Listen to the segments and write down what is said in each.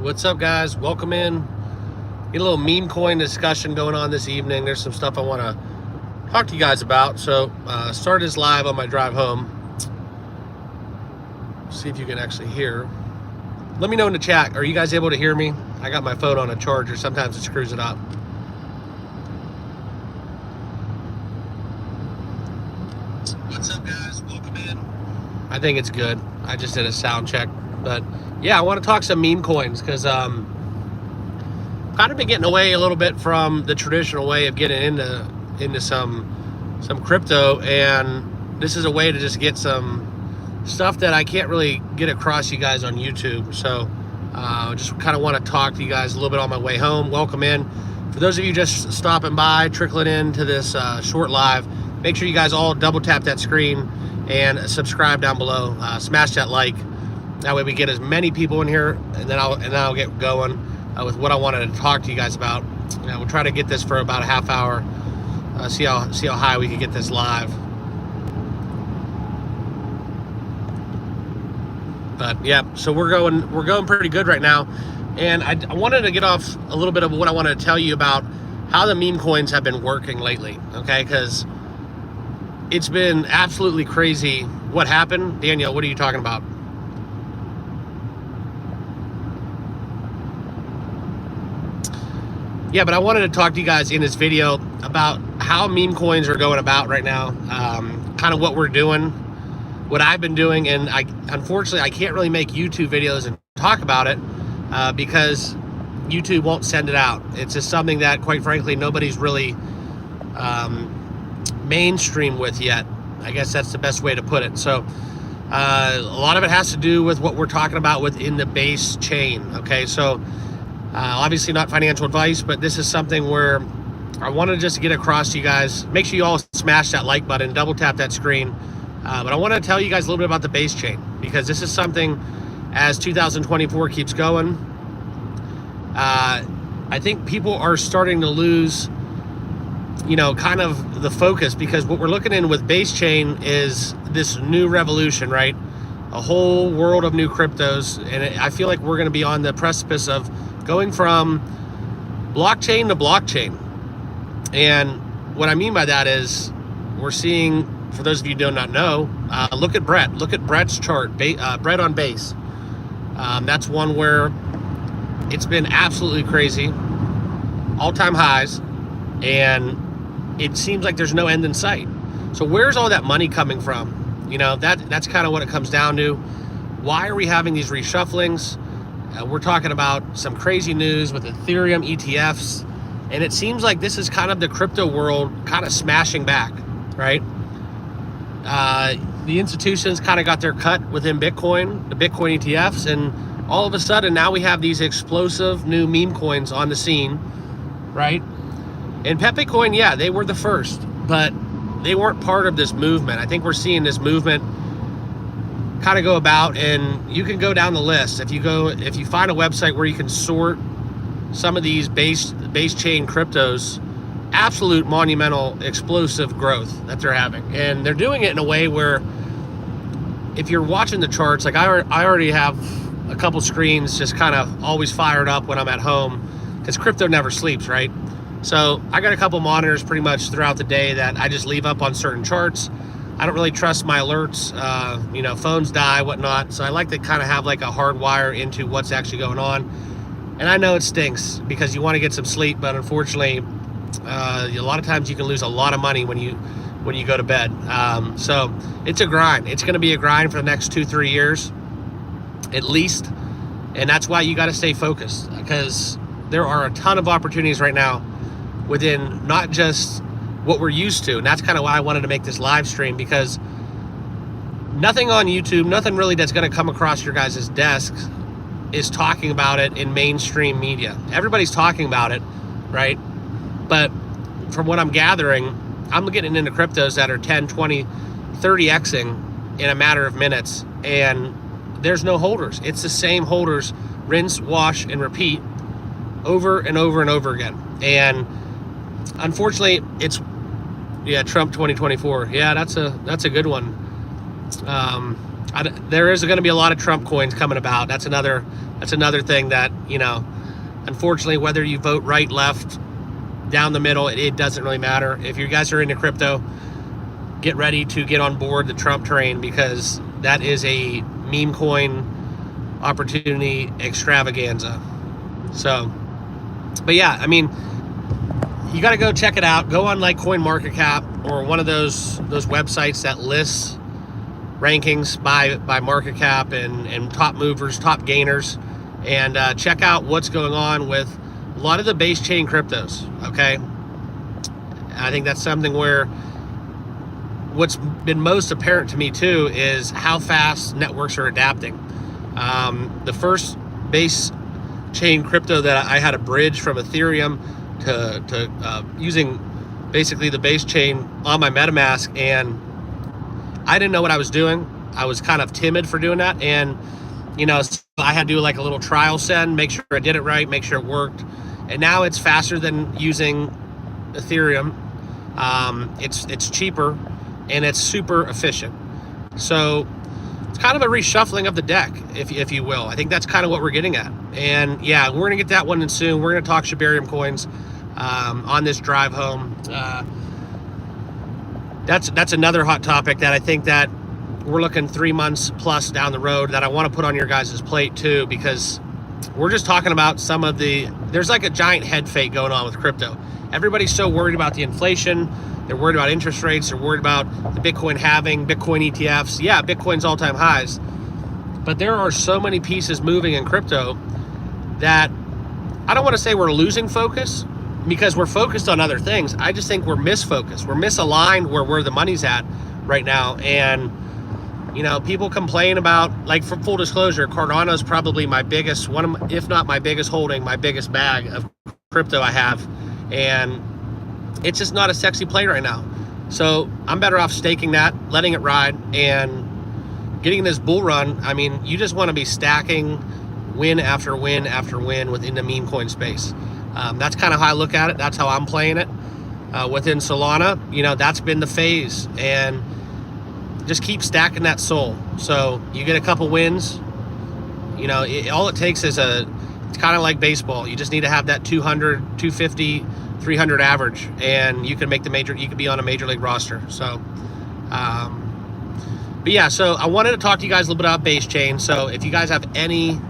What's up, guys? Welcome in. Get a little meme coin discussion going on this evening. There's some stuff I want to talk to you guys about. So start this live on my drive home. See if you can actually hear. Let me know in the chat. Are you guys able to hear me? I got my phone on a charger. Sometimes it screws it up. What's up, guys? Welcome in. I think it's good. I just did a sound check. But yeah, I want to talk some meme coins because kind of been getting away a little bit from the traditional way of getting into some crypto, and this is a way to just get some stuff that I can't really get across you guys on YouTube. So just kind of want to talk to you guys a little bit on my way home. Welcome in. For those of you just stopping by, trickling into this short live, make sure you guys all double tap that screen and subscribe down below. Smash that like. That way we get as many people in here, and then I'll get going with what I wanted to talk to you guys about. We'll try to get this for about a half hour. See how high we can get this live. But yeah, so we're going pretty good right now, and I wanted to get off a little bit of what I wanted to tell you about how the meme coins have been working lately. Okay, because it's been absolutely crazy. What happened, Daniel? What are you talking about? Yeah, but I wanted to talk to you guys in this video about how meme coins are going about right now, kind of what we're doing, what I've been doing, and unfortunately I can't really make YouTube videos and talk about it because YouTube won't send it out. It's just something that, quite frankly, nobody's really mainstream with yet. I guess that's the best way to put it. So a lot of it has to do with what we're talking about within the base chain. Okay, so obviously not financial advice, but this is something where I want to just get across to you guys. Make sure you all smash that like button, double tap that screen. But I want to tell you guys a little bit about the base chain, because this is something, as 2024 keeps going, I think people are starting to lose, kind of the focus, because what we're looking in with base chain is this new revolution, right? A whole world of new cryptos, and I feel like we're going to be on the precipice of going from blockchain to blockchain. And what I mean by that is we're seeing, for those of you who do not know, look at Brett. Look at Brett's chart, Brett on base. That's one where it's been absolutely crazy, all-time highs, and it seems like there's no end in sight. So where's all that money coming from? That's kind of what it comes down to. Why are we having these reshufflings? We're talking about some crazy news with Ethereum ETFs, and it seems like this is kind of the crypto world kind of smashing back, right? The institutions kind of got their cut within Bitcoin, the Bitcoin ETFs, and all of a sudden now we have these explosive new meme coins on the scene, right? And pepecoin, yeah, they were the first, but they weren't part of this movement. I think we're seeing this movement kind of go about, and you can go down the list. If you find a website where you can sort some of these base chain cryptos, absolute monumental explosive growth that they're having, and they're doing it in a way where, if you're watching the charts, like I already have a couple screens just kind of always fired up when I'm at home, because crypto never sleeps, right? So I got a couple monitors pretty much throughout the day that I just leave up on certain charts. I don't really trust my alerts, phones die, whatnot. So I like to kind of have like a hard wire into what's actually going on. And I know it stinks because you want to get some sleep, but unfortunately, a lot of times you can lose a lot of money when you go to bed. So it's a grind. It's going to be a grind for the next 2-3 years, at least. And that's why you got to stay focused, because there are a ton of opportunities right now within not just what we're used to. And that's kind of why I wanted to make this live stream, because nothing on YouTube, nothing really that's going to come across your guys' desks is talking about it in mainstream media. Everybody's talking about it, right? But from what I'm gathering, I'm getting into cryptos that are 10, 20, 30xing in a matter of minutes, and there's no holders. It's the same holders, rinse, wash, and repeat over and over and over again. And unfortunately, it's Trump 2024. Yeah, that's a good one. There is going to be a lot of Trump coins coming about. That's another That's another thing that, you know, unfortunately, whether you vote right, left, down the middle, it doesn't really matter. If you guys are into crypto, get ready to get on board the Trump train, because that is a meme coin opportunity extravaganza. So, but yeah, I mean, you got to go check it out. Go on like CoinMarketCap or one of those websites that lists rankings by market cap and top movers, top gainers, and check out what's going on with a lot of the base chain cryptos. Okay, I think that's something where what's been most apparent to me too is how fast networks are adapting. The first base chain crypto that I had a bridge from Ethereum to using basically the base chain on my MetaMask, and I didn't know what I was doing. I was kind of timid for doing that, and you know, so I had to do like a little trial send, make sure I did it right, make sure it worked, and now it's faster than using Ethereum. It's cheaper and it's super efficient. So it's kind of a reshuffling of the deck, if you will. I think that's kind of what we're getting at. And yeah, we're gonna get that one in soon. We're gonna talk Shibarium coins on this drive home. That's another hot topic that I think that we're looking 3 months plus down the road that I want to put on your guys' plate too, because we're just talking about some of there's like a giant head fake going on with crypto. Everybody's so worried about the inflation. They're worried about interest rates. They're worried about the Bitcoin halving, Bitcoin ETFs. Yeah, Bitcoin's all-time highs. But there are so many pieces moving in crypto that I don't want to say we're losing focus, because we're focused on other things. I just think we're misfocused. We're misaligned where the money's at right now. And, you know, people complain about, like, for full disclosure, Cardano is probably my biggest, if not my biggest holding, my biggest bag of crypto I have. And it's just not a sexy play right now. So I'm better off staking that, letting it ride, and getting this bull run. I mean, you just want to be stacking win after win after win within the meme coin space. That's kind of how I look at it. That's how I'm playing it. Within Solana, you know, that's been the phase, and just keep stacking that soul. So you get a couple wins, you know, all it takes is it's kind of like baseball. You just need to have that 200, 250, 300 average, and you can make you can be on a major league roster. So, but yeah, so I wanted to talk to you guys a little bit about base chain. So if you guys have any,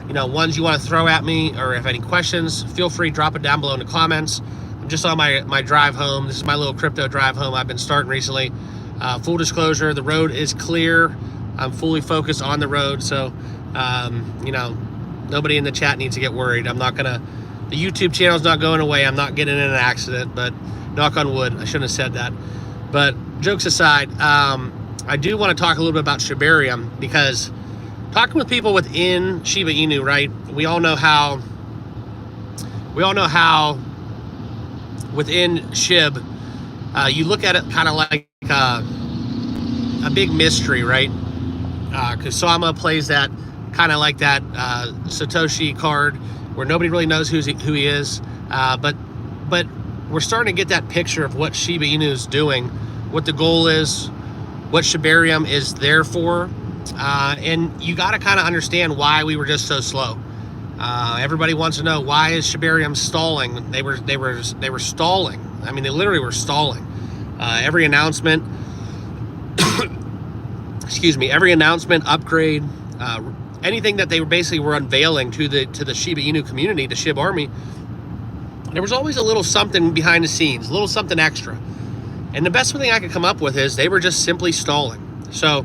you know, ones you want to throw at me, or if any questions, feel free, drop it down below in the comments. I'm just on my drive home. This is my little crypto drive home I've been starting recently. Full disclosure, the road is clear. I'm fully focused on the road. So, you know, nobody in the chat needs to get worried. The YouTube channel's not going away. I'm not getting in an accident, but knock on wood, I shouldn't have said that. But jokes aside, I do want to talk a little bit about Shibarium, because talking with people within Shiba Inu, right? We all know how within Shib, you look at it kind of like a big mystery, right? Kusama plays that kind of like that Satoshi card, where nobody really knows who he is, but we're starting to get that picture of what Shiba Inu is doing, what the goal is, what Shibarium is there for, and you got to kind of understand why we were just so slow. Everybody wants to know, why is Shibarium stalling? They were stalling. I mean, they literally were stalling. Every announcement, excuse me, every announcement, upgrade, anything that they were unveiling to the Shiba Inu community, the Shib Army, there was always a little something behind the scenes, a little something extra. And the best thing I could come up with is they were just simply stalling. So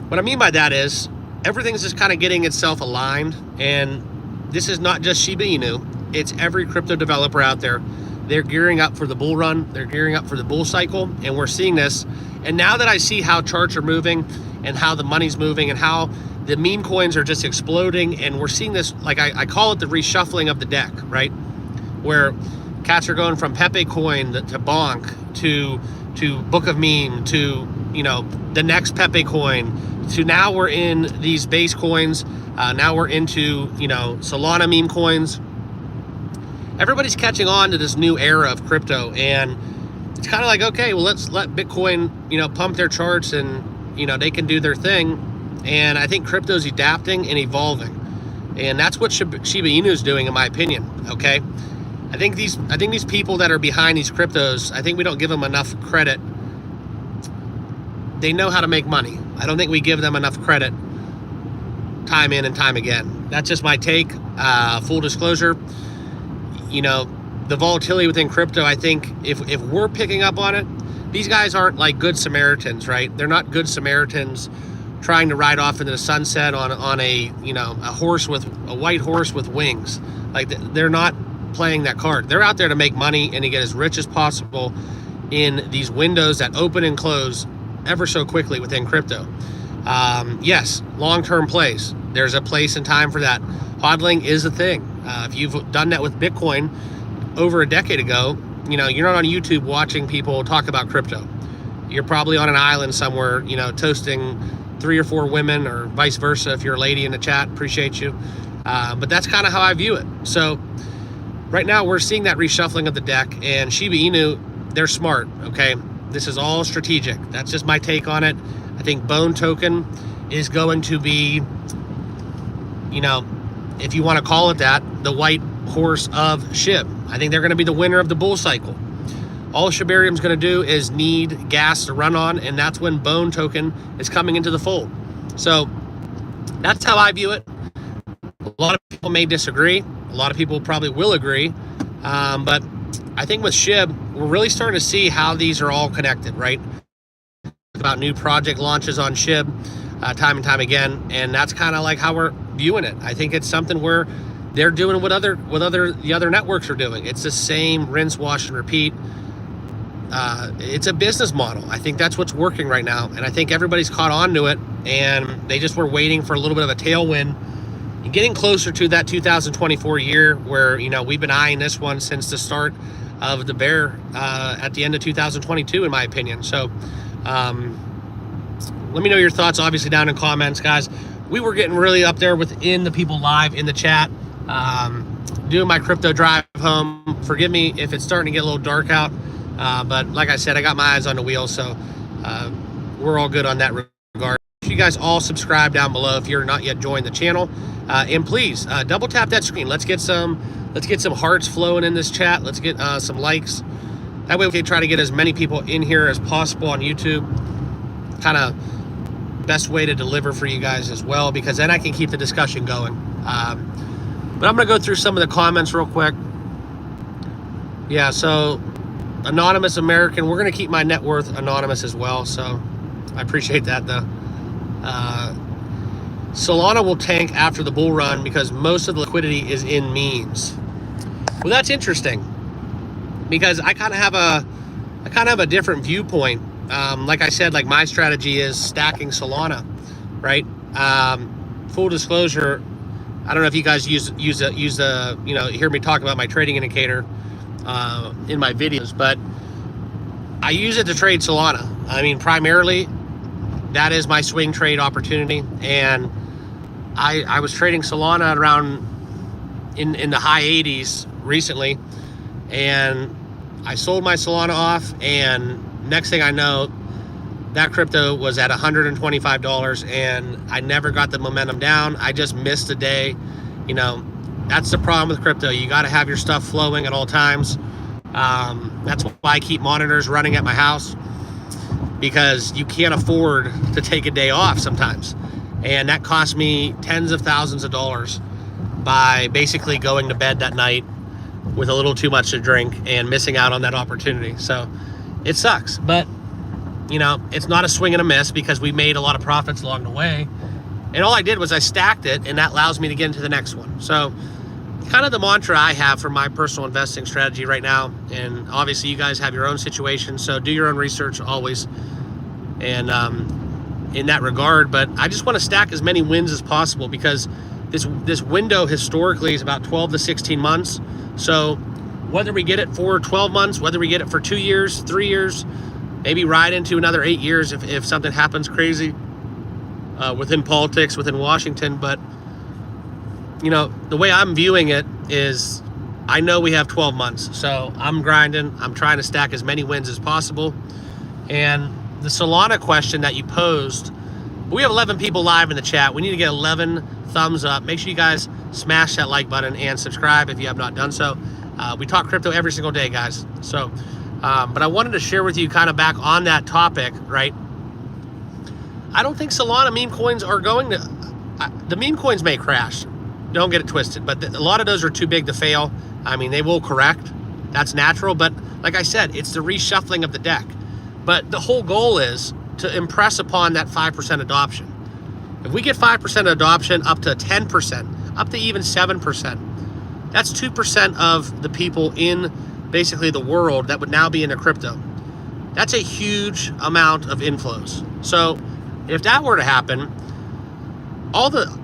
what I mean by that is everything's just kind of getting itself aligned. And this is not just Shiba Inu, it's every crypto developer out there. They're gearing up for the bull run. They're gearing up for the bull cycle. And we're seeing this. And now that I see how charts are moving and how the money's moving and how the meme coins are just exploding, and we're seeing this, like I call it the reshuffling of the deck, right? Where cats are going from pepecoin to bonk to book of meme to, you know, the next pepecoin to now we're in these base coins. Now we're into, you know, Solana meme coins. Everybody's catching on to this new era of crypto, and it's kind of like, okay, well, let's let Bitcoin, you know, pump their charts, and, you know, they can do their thing. And I think crypto's adapting and evolving. And that's what Shiba Inu is doing, in my opinion. Okay, I think these people that are behind these cryptos, I think we don't give them enough credit. They know how to make money. I don't think we give them enough credit time in and time again. That's just my take. Full disclosure, you know, the volatility within crypto, I think if we're picking up on it, these guys aren't like good Samaritans, right? They're not good Samaritans trying to ride off into the sunset on a, you know, a white horse with wings. Like, they're not playing that card. They're out there to make money and to get as rich as possible in these windows that open and close ever so quickly within crypto. Yes, long-term plays. There's a place and time for that. Hodling is a thing. If you've done that with Bitcoin over a decade ago, you know, you're not on YouTube watching people talk about crypto. You're probably on an island somewhere, you know, toasting 3 or 4 women, or vice versa. If you're a lady in the chat, appreciate you. But that's kind of how I view it. So right now we're seeing that reshuffling of the deck, and Shiba Inu, they're smart, okay? This is all strategic. That's just my take on it. I think Bone Token is going to be, you know, if you want to call it that, the white horse of SHIB. I think they're going to be the winner of the bull cycle. All Shibarium's going to do is need gas to run on, and that's when Bone Token is coming into the fold. So that's how I view it. A lot of people may disagree. A lot of people probably will agree. But I think with SHIB, we're really starting to see how these are all connected, right? About new project launches on SHIB time and time again, and that's kind of like how we're viewing it. I think it's something where they're doing what the other networks are doing. It's the same rinse, wash, and repeat. It's a business model. I think that's what's working right now, and I think everybody's caught on to it, and they just were waiting for a little bit of a tailwind and getting closer to that 2024 year where, you know, we've been eyeing this one since the start of the bear at the end of 2022, in my opinion. So let me know your thoughts, obviously, down in comments, guys. We were getting really up there within the people live in the chat, doing my crypto drive home. Forgive me if it's starting to get a little dark out, but like I said, I got my eyes on the wheel, so we're all good on that regard. You guys all subscribe down below if you're not yet joined the channel, and please double tap that screen. Let's get some hearts flowing in this chat. Let's get some likes. That way we can try to get as many people in here as possible on YouTube. Kind of best way to deliver for you guys as well, because then I can keep the discussion going. But I'm gonna go through some of the comments real quick. Yeah, so Anonymous American, we're gonna keep my net worth anonymous as well, so I appreciate that though. Solana will tank after the bull run because most of the liquidity is in memes. Well, that's interesting, because I kind of have a different viewpoint. Like I said, like my strategy is stacking Solana, right? Full disclosure, I don't know if you guys use the you know, hear me talk about my trading indicator in my videos, but I use it to trade Solana. I mean, primarily that is my swing trade opportunity, and I was trading Solana around in the high 80s recently, and I sold my Solana off, and next thing I know, that crypto was at $125, and I never got the momentum down. I just missed a day. You know, that's the problem with crypto. You got to have your stuff flowing at all times. That's why I keep monitors running at my house, because you can't afford to take a day off sometimes. And that cost me tens of thousands of dollars by basically going to bed that night with a little too much to drink and missing out on that opportunity. So it sucks, but you know, it's not a swing and a miss, because we made a lot of profits along the way. And all I did was I stacked it, and that allows me to get into the next one. So kind of the mantra I have for my personal investing strategy right now. And obviously you guys have your own situation, so do your own research always. And in that regard, but I just want to stack as many wins as possible, because this window historically is about 12 to 16 months. So whether we get it for 12 months, whether we get it for 2 years, 3 years, maybe ride into another 8 years if something happens crazy within politics, within Washington. But you know, the way I'm viewing it is, I know we have 12 months, so I'm grinding. I'm trying to stack as many wins as possible. And the Solana question that you posed, we have 11 people live in the chat. We need to get 11 thumbs up. Make sure you guys smash that like button and subscribe if you have not done so. We talk crypto every single day, guys. So, but I wanted to share with you kind of back on that topic, right? I don't think Solana meme coins are going to, the meme coins may crash. Don't get it twisted, but a lot of those are too big to fail. I mean, they will correct. That's natural, but like I said, it's the reshuffling of the deck. But the whole goal is to impress upon that 5% adoption. If we get 5% adoption up to 10%, up to even 7%, that's 2% of the people in basically the world that would now be into crypto. That's a huge amount of inflows. So if that were to happen,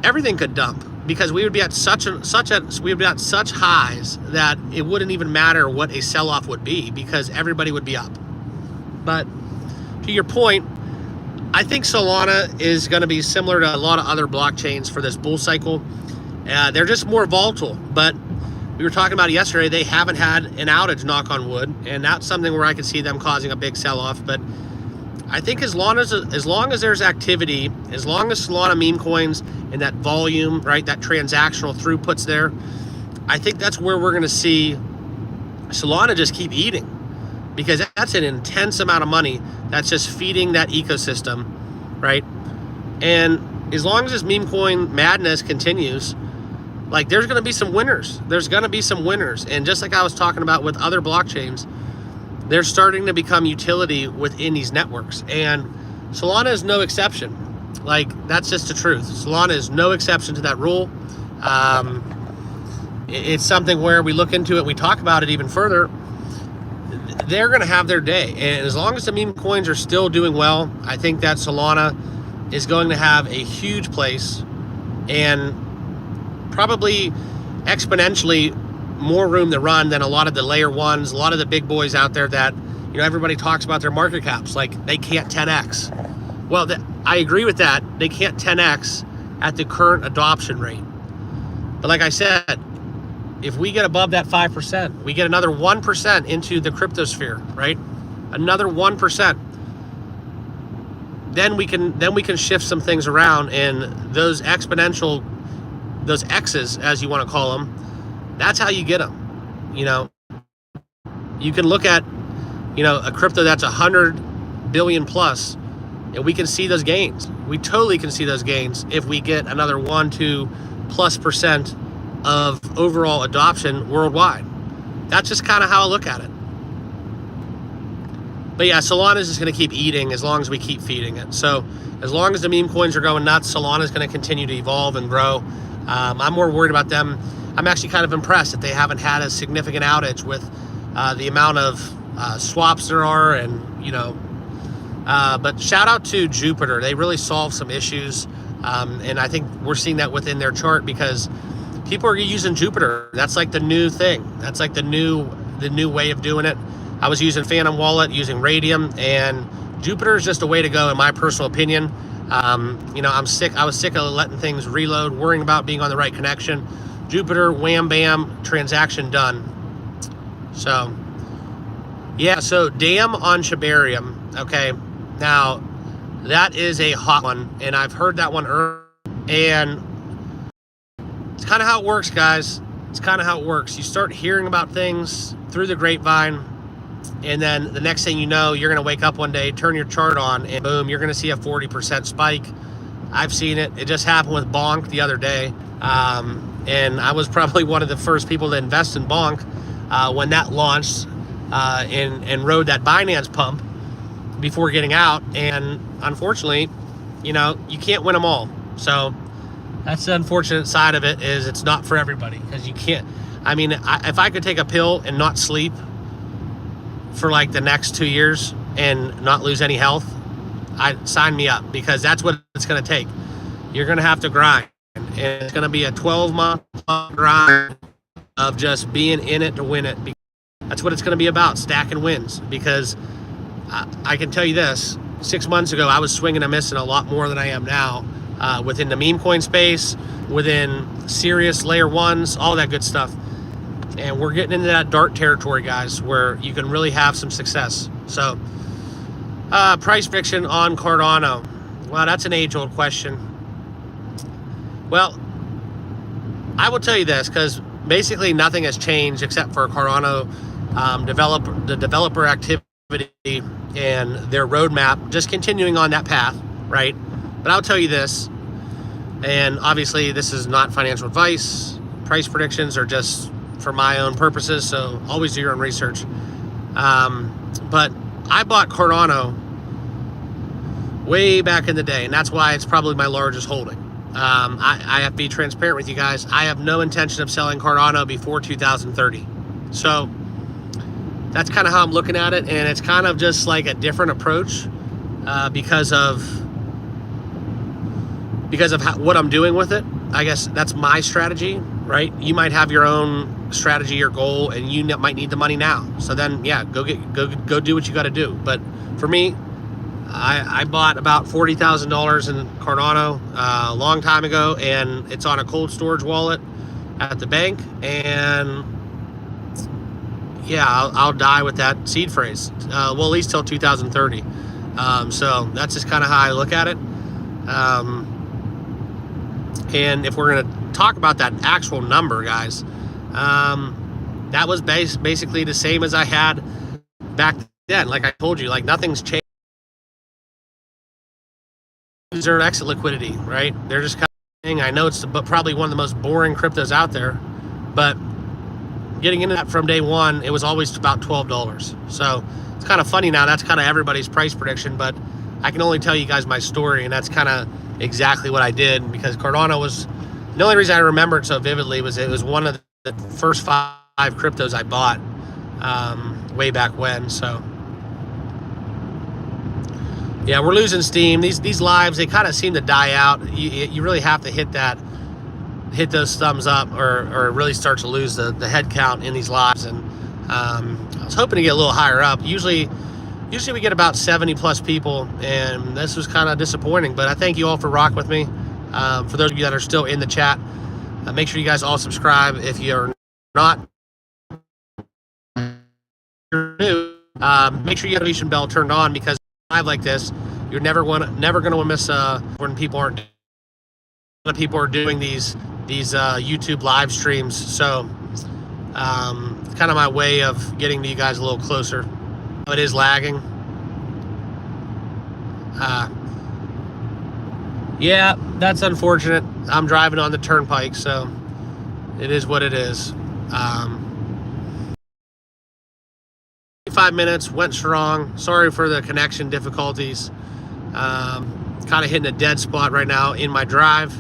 everything could dump, because we would be at such highs that it wouldn't even matter what a sell-off would be, because everybody would be up. But to your point, I think Solana is going to be similar to a lot of other blockchains for this bull cycle. They're just more volatile, but we were talking about it yesterday. They haven't had an outage, knock on wood, and that's something where I could see them causing a big sell-off. But I think as long as there's activity, as long as Solana meme coins and that volume, right, that transactional throughput's there, I think that's where we're going to see Solana just keep eating, because that's an intense amount of money that's just feeding that ecosystem, right? And as long as this meme coin madness continues, like, there's going to be some winners. There's going to be some winners. And just like I was talking about with other blockchains, they're starting to become utility within these networks. And Solana is no exception. Like, that's just the truth. Solana is no exception to that rule. It's something where we look into it, we talk about it even further. They're going to have their day. And as long as the meme coins are still doing well, I think that Solana is going to have a huge place, and probably exponentially more room to run than a lot of the layer ones, a lot of the big boys out there that, you know, everybody talks about their market caps like they can't 10x. Well, I agree with that. They can't 10x at the current adoption rate. But like I said, if we get above that 5%, we get another 1% into the cryptosphere, right? Another 1%. Then we can shift some things around, and those exponential, those X's, as you want to call them, that's how you get them. You know, you can look at, you know, a crypto that's 100 billion plus, and we can see those gains. We totally can see those gains if we get another 1-2+% of overall adoption worldwide. That's just kind of how I look at it. But yeah, Solana is just going to keep eating as long as we keep feeding it. So as long as the meme coins are going nuts, Solana is going to continue to evolve and grow. I'm more worried about them. I'm actually kind of impressed that they haven't had a significant outage with the amount of swaps there are, and, you know, but shout out to Jupiter. They really solved some issues, and I think we're seeing that within their chart, because people are using Jupiter. That's like the new thing. That's like the new way of doing it. I was using Phantom Wallet, using Radium, and Jupiter is just a way to go, in my personal opinion. You know, I was sick of letting things reload, worrying about being on the right connection. Jupiter, wham bam, transaction done. So yeah, so damn on Shibarium. Okay, now that is a hot one, and I've heard that one earlier, and it's kind of how it works, guys. It's kind of how it works. You start hearing about things through the grapevine, and then the next thing you know, you're going to wake up one day, turn your chart on, and boom, you're going to see a 40% spike. I've seen it. It just happened with Bonk the other day. And I was probably one of the first people to invest in Bonk when that launched, and rode that Binance pump before getting out. And unfortunately, you know, you can't win them all. So that's the unfortunate side of it, is it's not for everybody, because you can't. I mean, if I could take a pill and not sleep for like the next 2 years and not lose any health, I'd sign me up, because that's what it's going to take. You're going to have to grind, and it's going to be a 12-month grind of just being in it to win it. That's what it's going to be about, stacking wins. Because I can tell you this, 6 months ago, I was swinging and missing a lot more than I am now, within the meme coin space, within serious layer ones, all that good stuff. And we're getting into that dark territory, guys, where you can really have some success. So, price fiction on Cardano. Well, that's an age-old question. Well, I will tell you this, because basically nothing has changed except for Cardano developer activity and their roadmap, just continuing on that path, right? But I'll tell you this, and obviously this is not financial advice. Price predictions are just for my own purposes, so always do your own research. But I bought Cardano way back in the day, and that's why it's probably my largest holding. I have to be transparent with you guys. I have no intention of selling Cardano before 2030. So that's kind of how I'm looking at it, and it's kind of just like a different approach because of what I'm doing with it. I guess that's my strategy, right? You might have your own strategy or goal, and you might need the money now. So then, yeah, go do what you got to do. But for me, I bought about $40,000 in Cardano a long time ago, and it's on a cold storage wallet at the bank. And yeah, I'll die with that seed phrase. Well, at least till 2030. So that's just kind of how I look at it. And if we're going to talk about that actual number, guys, that was basically the same as I had back then. Like I told you, like nothing's changed. Their exit liquidity, right? They're just kind of thing. I know it's probably one of the most boring cryptos out there, but getting into that from day one, it was always about $12. So it's kind of funny now. That's kind of everybody's price prediction, but I can only tell you guys my story, and that's kind of exactly what I did, because Cardano was the only reason I remember it so vividly was it was one of the first 5 cryptos I bought way back when. So yeah, we're losing steam. These lives, they kind of seem to die out. You really have to hit those thumbs up, or really start to lose the head count in these lives. And I was hoping to get a little higher up. Usually we get about 70 plus people, and this was kind of disappointing. But I thank you all for rocking with me. For those of you that are still in the chat, make sure you guys all subscribe. If you're not new, make sure you have the notification bell turned on, because live like this, you're never going to miss when people aren't. A lot of people are doing these YouTube live streams, so it's kind of my way of getting to you guys a little closer. It is lagging. Yeah, that's unfortunate. I'm driving on the turnpike, so it is what it is. 5 minutes, went strong. Sorry for the connection difficulties. Kind of hitting a dead spot right now in my drive.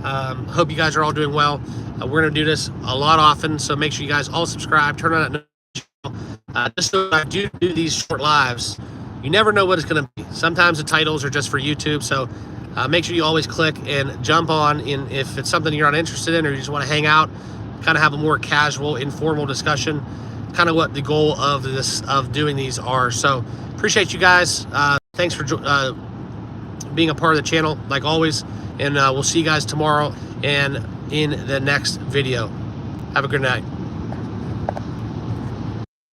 Hope you guys are all doing well. We're going to do this a lot often, so make sure you guys all subscribe, turn on that notification. Just so I do these short lives, you never know what it's going to be. Sometimes the titles are just for YouTube, so make sure you always click and jump on in if it's something you're not interested in, or you just want to hang out, kind of have a more casual, informal discussion. Kind of what the goal of doing these are. So appreciate you guys. Thanks for being a part of the channel, like always, and we'll see you guys tomorrow and in the next video. Have a good night.